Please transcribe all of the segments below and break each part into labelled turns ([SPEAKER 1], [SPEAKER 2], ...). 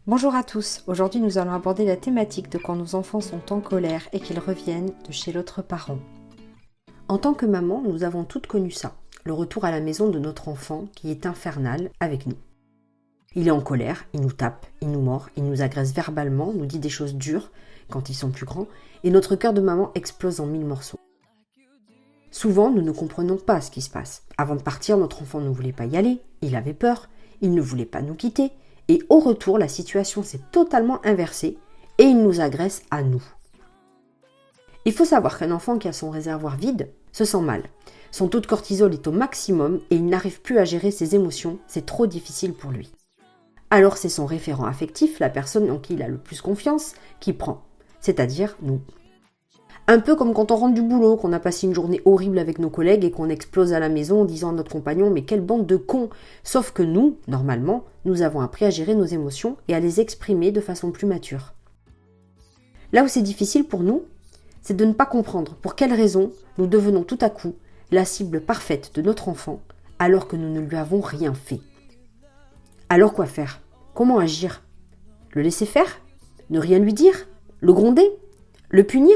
[SPEAKER 1] Bonjour à tous, aujourd'hui nous allons aborder la thématique de quand nos enfants sont en colère et qu'ils reviennent de chez l'autre parent. En tant que maman, nous avons toutes connu ça, le retour à la maison de notre enfant qui est infernal avec nous. Il est en colère, il nous tape, il nous mord, il nous agresse verbalement, nous dit des choses dures quand ils sont plus grands et notre cœur de maman explose en 1000 morceaux. Souvent, nous ne comprenons pas ce qui se passe. Avant de partir, notre enfant ne voulait pas y aller, il avait peur, il ne voulait pas nous quitter. Et au retour, la situation s'est totalement inversée et il nous agresse à nous. Il faut savoir qu'un enfant qui a son réservoir vide se sent mal. Son taux de cortisol est au maximum et il n'arrive plus à gérer ses émotions, c'est trop difficile pour lui. Alors c'est son référent affectif, la personne en qui il a le plus confiance, qui prend, c'est-à-dire nous. Un peu comme quand on rentre du boulot, qu'on a passé une journée horrible avec nos collègues et qu'on explose à la maison en disant à notre compagnon « mais quelle bande de cons !» Sauf que nous, normalement, nous avons appris à gérer nos émotions et à les exprimer de façon plus mature. Là où c'est difficile pour nous, c'est de ne pas comprendre pour quelles raisons nous devenons tout à coup la cible parfaite de notre enfant alors que nous ne lui avons rien fait. Alors quoi faire ? Comment agir ? Le laisser faire ? Ne rien lui dire ? Le gronder ? Le punir ?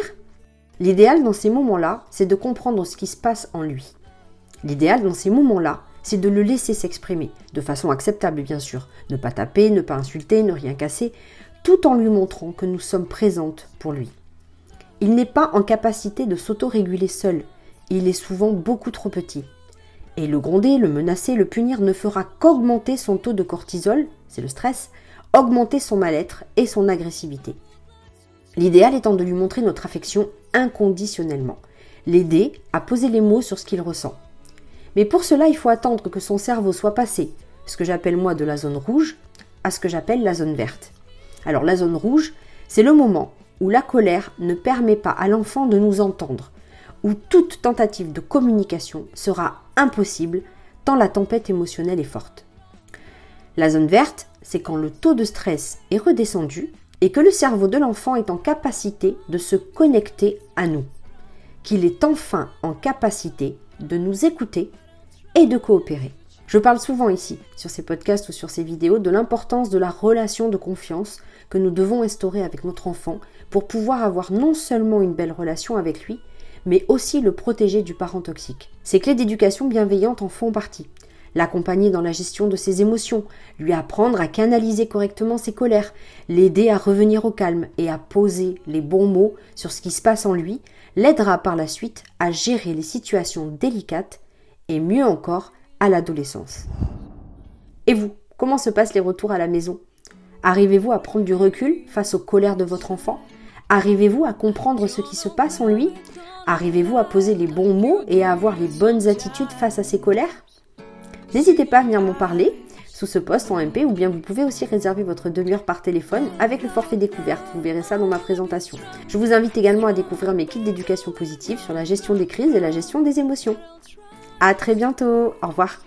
[SPEAKER 1] L'idéal dans ces moments-là, c'est de comprendre ce qui se passe en lui. L'idéal dans ces moments-là, c'est de le laisser s'exprimer, de façon acceptable bien sûr. Ne pas taper, ne pas insulter, ne rien casser, tout en lui montrant que nous sommes présentes pour lui. Il n'est pas en capacité de s'autoréguler seul, il est souvent beaucoup trop petit. Et le gronder, le menacer, le punir ne fera qu'augmenter son taux de cortisol, c'est le stress, augmenter son mal-être et son agressivité. L'idéal étant de lui montrer notre affection inconditionnellement, l'aider à poser les mots sur ce qu'il ressent. Mais pour cela, il faut attendre que son cerveau soit passé, ce que j'appelle moi de la zone rouge, à ce que j'appelle la zone verte. Alors la zone rouge, c'est le moment où la colère ne permet pas à l'enfant de nous entendre, où toute tentative de communication sera impossible tant la tempête émotionnelle est forte. La zone verte, c'est quand le taux de stress est redescendu et que le cerveau de l'enfant est en capacité de se connecter à nous, qu'il est enfin en capacité de nous écouter et de coopérer. Je parle souvent ici, sur ces podcasts ou sur ces vidéos, de l'importance de la relation de confiance que nous devons instaurer avec notre enfant pour pouvoir avoir non seulement une belle relation avec lui, mais aussi le protéger du parent toxique. Ces clés d'éducation bienveillante en font partie. L'accompagner dans la gestion de ses émotions, lui apprendre à canaliser correctement ses colères, l'aider à revenir au calme et à poser les bons mots sur ce qui se passe en lui, l'aidera par la suite à gérer les situations délicates et mieux encore à l'adolescence. Et vous, comment se passent les retours à la maison ? Arrivez-vous à prendre du recul face aux colères de votre enfant ? Arrivez-vous à comprendre ce qui se passe en lui ? Arrivez-vous à poser les bons mots et à avoir les bonnes attitudes face à ses colères ? N'hésitez pas à venir m'en parler sous ce post en MP ou bien vous pouvez aussi réserver votre demi-heure par téléphone avec le forfait découverte. Vous verrez ça dans ma présentation. Je vous invite également à découvrir mes kits d'éducation positive sur la gestion des crises et la gestion des émotions. À très bientôt. Au revoir.